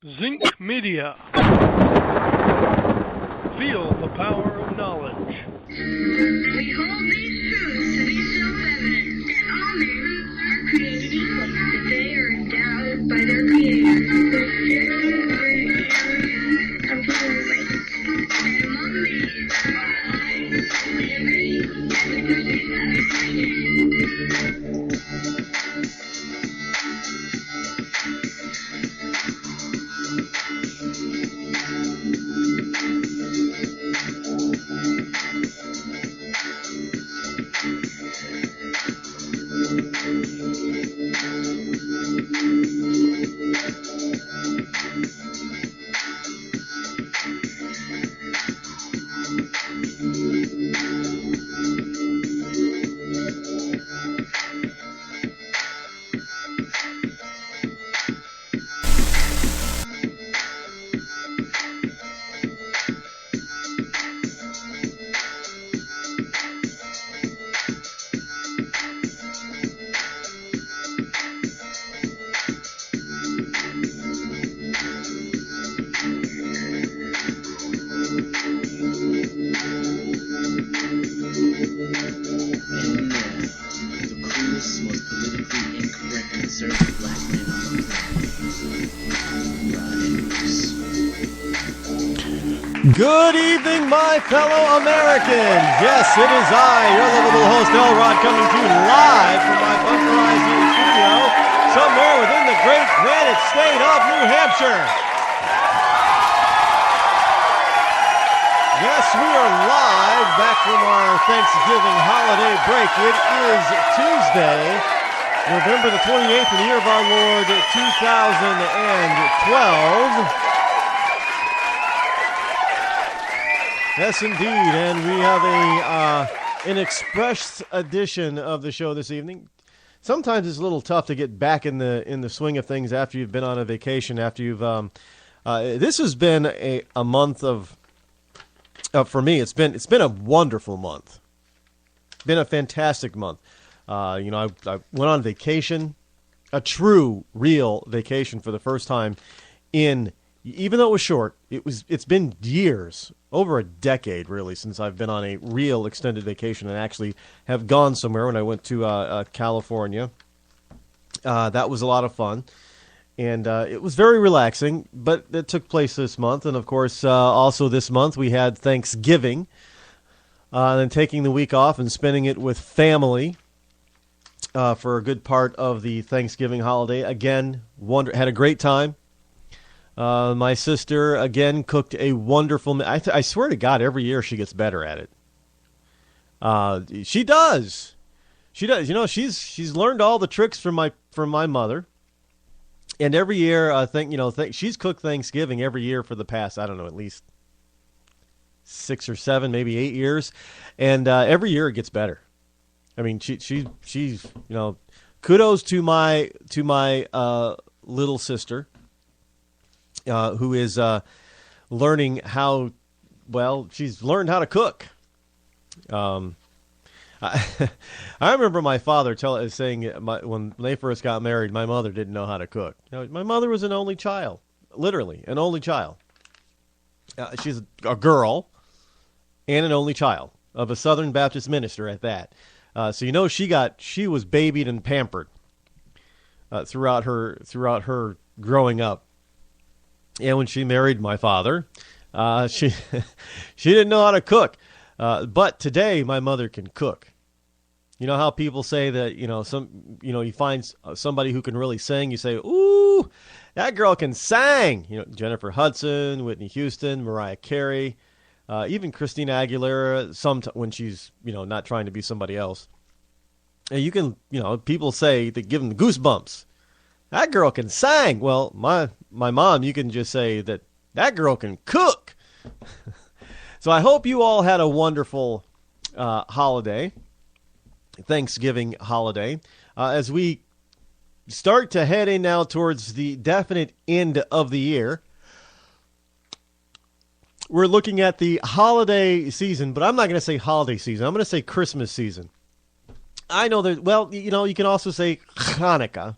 Zinc Media. Feel the power of knowledge. We hold these truths to be self-evident that all men are created equal, that they are endowed by their Creator of human race. And among these are life, liberty, and the pursuit Good evening, my fellow Americans. Yes, it is I, your lovable host, Rod, coming to you live from my bunkerized studio somewhere within the great granite state of New Hampshire. Yes, we are live back from our Thanksgiving holiday break. It is Tuesday, November the 28th in the year of our Lord, 2012. Yes, indeed, and we have an express edition of the show this evening. Sometimes it's a little tough to get back in the swing of things after you've been on a vacation. After you've this has been a month of for me. It's been a wonderful month. Been a fantastic month. I went on vacation, a true, real vacation for the first time in. Even though it was short, it's been years, over a decade really, since I've been on a real extended vacation and actually have gone somewhere. When I went to California, that was a lot of fun, and it was very relaxing. But it took place this month, and of course, also this month we had Thanksgiving, and then taking the week off and spending it with family for a good part of the Thanksgiving holiday. Again, had a great time. My sister, again, cooked a wonderful meal. I swear to God, every year she gets better at it. She does. She does. You know, she's learned all the tricks from my mother. And every year, she's cooked Thanksgiving every year for the past, I don't know, at least 6 or 7, maybe 8 years. And every year it gets better. I mean, she's kudos to my little sister. Who is learning she's learned how to cook. I remember my father saying when they first got married, my mother didn't know how to cook. My mother was an only child, literally an only child. She's a girl and an only child of a Southern Baptist minister at that. So she was babied and pampered throughout her growing up. And when she married my father, she didn't know how to cook. But today, my mother can cook. You know how people say that, you find somebody who can really sing. You say, ooh, that girl can sing. Jennifer Hudson, Whitney Houston, Mariah Carey, even Christina Aguilera, when she's, not trying to be somebody else. And you can, people say they give them the goosebumps. That girl can sing. Well, my mom, you can just say that girl can cook. So I hope you all had a wonderful holiday, Thanksgiving holiday. As we start to head in now towards the definite end of the year, we're looking at the holiday season, but I'm not going to say holiday season. I'm going to say Christmas season. I know that, you can also say Hanukkah.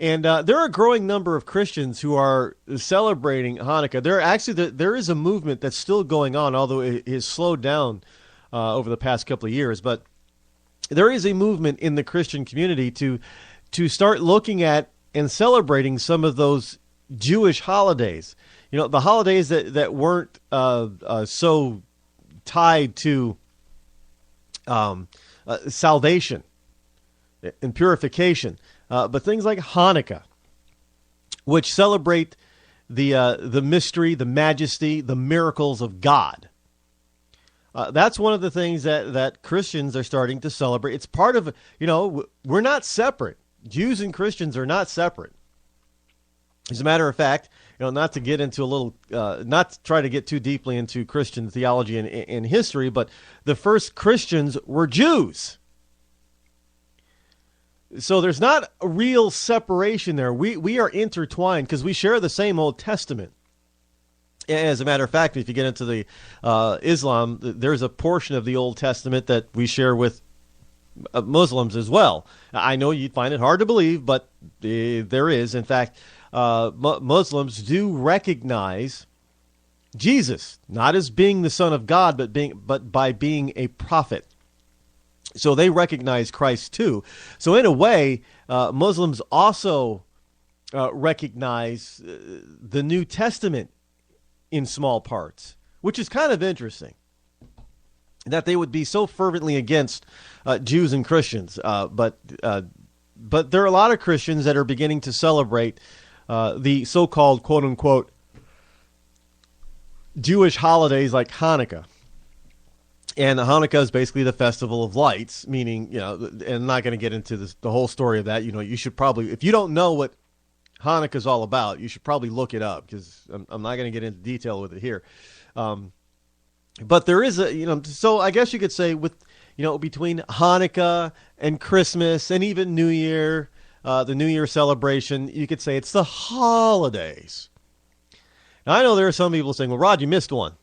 And there are a growing number of Christians who are celebrating Hanukkah. There is a movement that's still going on, although it has slowed down over the past couple of years. But there is a movement in the Christian community to start looking at and celebrating some of those Jewish holidays. You know, the holidays that weren't so tied to salvation and purification. But things like Hanukkah, which celebrate the mystery, the majesty, the miracles of God. That's one of the things that Christians are starting to celebrate. It's part of, we're not separate. Jews and Christians are not separate. As a matter of fact, not to get into not to try to get too deeply into Christian theology and history, but the first Christians were Jews. So there's not a real separation there. We are intertwined because we share the same Old Testament. As a matter of fact, if you get into the Islam, there's a portion of the Old Testament that we share with Muslims as well. I know you'd find it hard to believe, but there is. In fact, Muslims do recognize Jesus, not as being the Son of God, but by being a prophet. So they recognize Christ too. So in a way, Muslims also recognize the New Testament in small parts, which is kind of interesting that they would be so fervently against Jews and Christians. But there are a lot of Christians that are beginning to celebrate the so-called quote unquote Jewish holidays like Hanukkah. And Hanukkah is basically the festival of lights, meaning, and I'm not going to get into the whole story of that. You should probably, if you don't know what Hanukkah is all about, you should probably look it up because I'm not going to get into detail with it here. But there is so I guess you could say between Hanukkah and Christmas and even New Year, the New Year celebration, you could say it's the holidays. Now, I know there are some people saying, well, Rod, you missed one.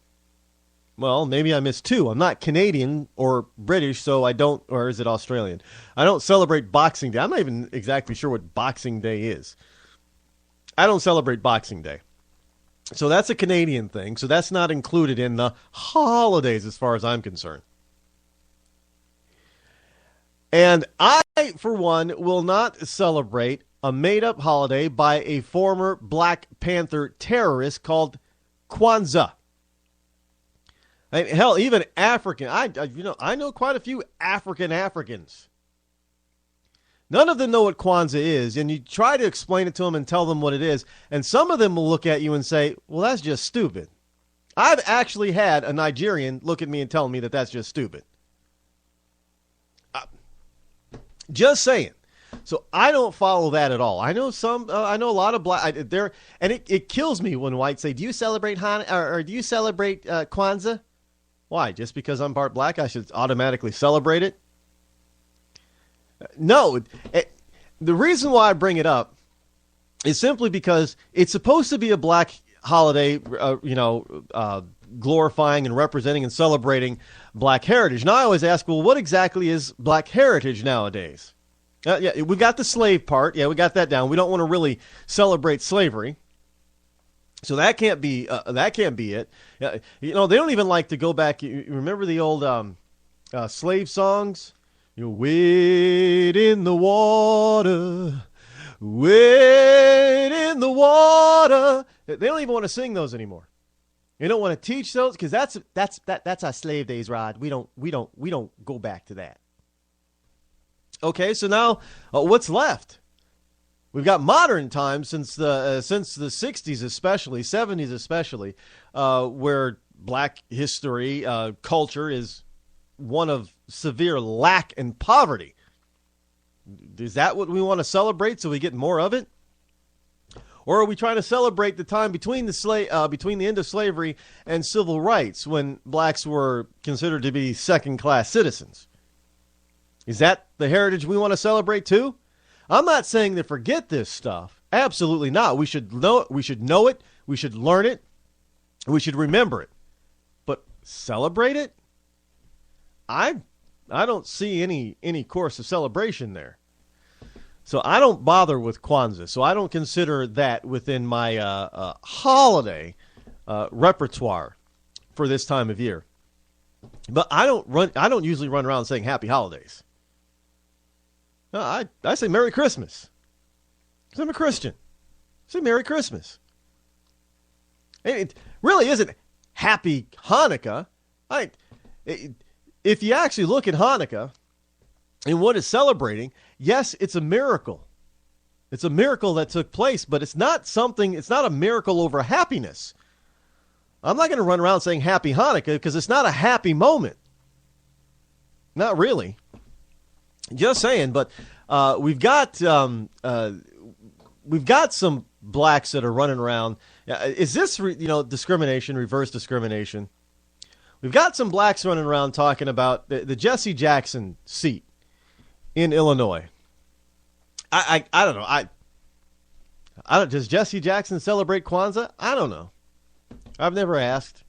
Well, maybe I missed two. I'm not Canadian or British, so I don't, or is it Australian? I don't celebrate Boxing Day. I'm not even exactly sure what Boxing Day is. I don't celebrate Boxing Day. So that's a Canadian thing. So that's not included in the holidays as far as I'm concerned. And I, for one, will not celebrate a made-up holiday by a former Black Panther terrorist called Kwanzaa. Hell, even African. I know quite a few Africans. None of them know what Kwanzaa is, and you try to explain it to them and tell them what it is, and some of them will look at you and say, well, that's just stupid. I've actually had a Nigerian look at me and tell me that that's just stupid. Just saying. So I don't follow that at all. I know I know a lot of black there, and it kills me when whites say, do you celebrate or do you celebrate Kwanzaa? Why? Just because I'm part black, I should automatically celebrate it? No. The reason why I bring it up is simply because it's supposed to be a black holiday, glorifying and representing and celebrating black heritage. Now, I always ask, well, what exactly is black heritage nowadays? Yeah, we got the slave part. Yeah, we got that down. We don't want to really celebrate slavery. So that can't be it. They don't even like to go back. You remember the old slave songs? Wade in the water, wade in the water. They don't even want to sing those anymore. They don't want to teach those because that's our slave days, Rod. We don't go back to that. Okay, so now what's left? We've got modern times since the 60s especially, 70s especially, where black history, culture is one of severe lack and poverty. Is that what we want to celebrate so we get more of it? Or are we trying to celebrate the time between the end of slavery and civil rights when blacks were considered to be second-class citizens? Is that the heritage we want to celebrate too? I'm not saying to forget this stuff. Absolutely not. We should know it. We should learn it. We should remember it. But celebrate it? I don't see any course of celebration there. So I don't bother with Kwanzaa. So I don't consider that within my holiday repertoire for this time of year. But I don't usually run around saying Happy Holidays. No, I say Merry Christmas. Because I'm a Christian. I say Merry Christmas. And it really isn't Happy Hanukkah. If you actually look at Hanukkah and what it's celebrating, yes, it's a miracle. It's a miracle that took place, but it's not a miracle over happiness. I'm not going to run around saying Happy Hanukkah because it's not a happy moment. Not really. Just saying, but we've got some blacks that are running around. Is this discrimination, reverse discrimination? We've got some blacks running around talking about the Jesse Jackson seat in Illinois. I don't know. Does Jesse Jackson celebrate Kwanzaa? I don't know. I've never asked.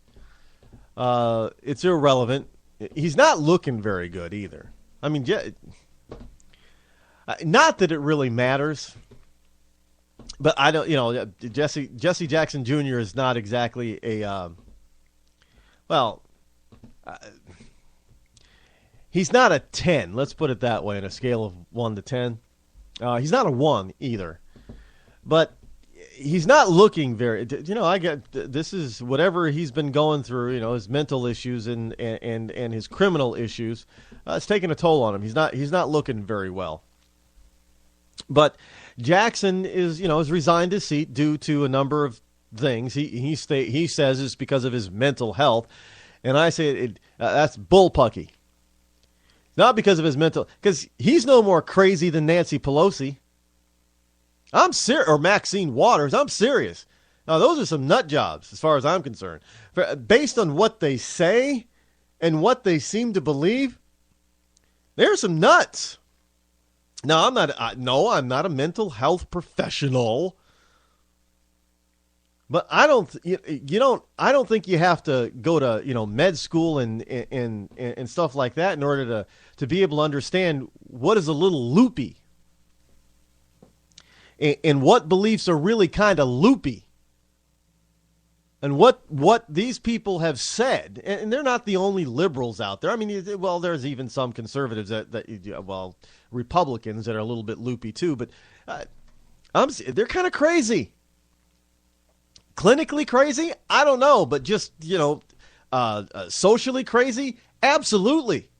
It's irrelevant. He's not looking very good either. I mean, not that it really matters, but I don't. Jesse Jackson Jr. is not exactly a. He's not a 10. Let's put it that way, on a scale of 1 to 10. He's not a 1 either, but he's not looking very. I get this is whatever he's been going through. His mental issues and his criminal issues. It's taking a toll on him. He's not looking very well. But Jackson is resigned his seat due to a number of things. He says it's because of his mental health, and I say that's bullpucky. Not because of his mental, because he's no more crazy than Nancy Pelosi. I'm serious, or Maxine Waters. I'm serious. Now, those are some nut jobs as far as I'm concerned. Based on what they say and what they seem to believe, they're some nuts. Now, I'm not a mental health professional. But I don't think you have to go to med school and stuff like that in order to be able to understand what is a little loopy and what beliefs are really kind of loopy and what these people have said. And they're not the only liberals out there. I mean, there's even some conservatives Republicans that are a little bit loopy too. But they're kind of crazy. Clinically crazy? I don't know, but just, socially crazy? Absolutely.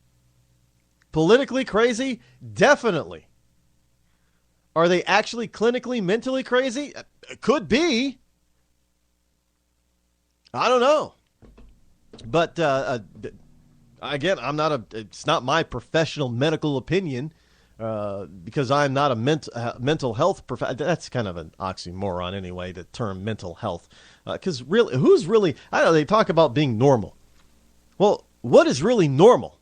Politically crazy? Definitely. Are they actually clinically, mentally crazy? Could be. I don't know. But, again, it's not my professional medical opinion. Because I'm not a mental health that's kind of an oxymoron anyway, the term mental health. Because really, I don't know, they talk about being normal. Well, what is really normal?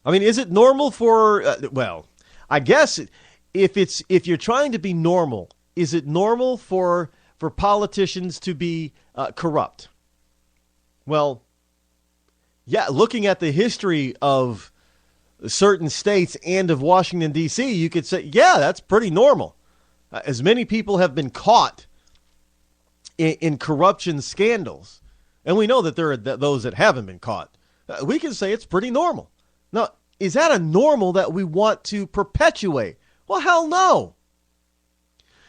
I mean, is it normal for, I guess if you're trying to be normal, is it normal for politicians to be corrupt? Well, yeah, looking at the history of certain states and of Washington, D.C., you could say, yeah, that's pretty normal. As many people have been caught in corruption scandals, and we know that there are those that haven't been caught, we can say it's pretty normal. Now, is that a normal that we want to perpetuate? Well, hell no.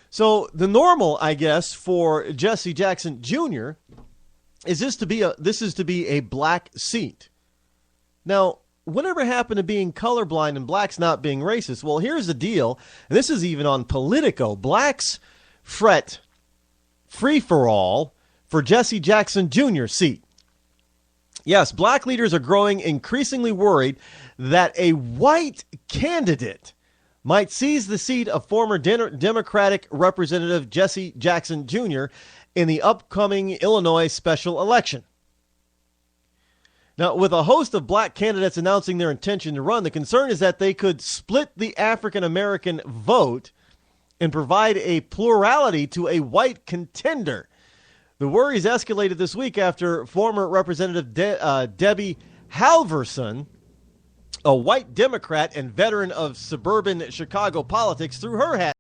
So the normal, I guess, for Jesse Jackson Jr. is this is to be a black seat. Now, whatever happened to being colorblind and blacks not being racist? Well, here's the deal, and this is even on Politico. Blacks fret free-for-all for Jesse Jackson Jr. seat. Yes, black leaders are growing increasingly worried that a white candidate might seize the seat of former Democratic Representative Jesse Jackson Jr. in the upcoming Illinois special election. Now, with a host of black candidates announcing their intention to run, the concern is that they could split the African-American vote and provide a plurality to a white contender. The worries escalated this week after former Representative Debbie Halverson A white Democrat and veteran of suburban Chicago politics threw her hat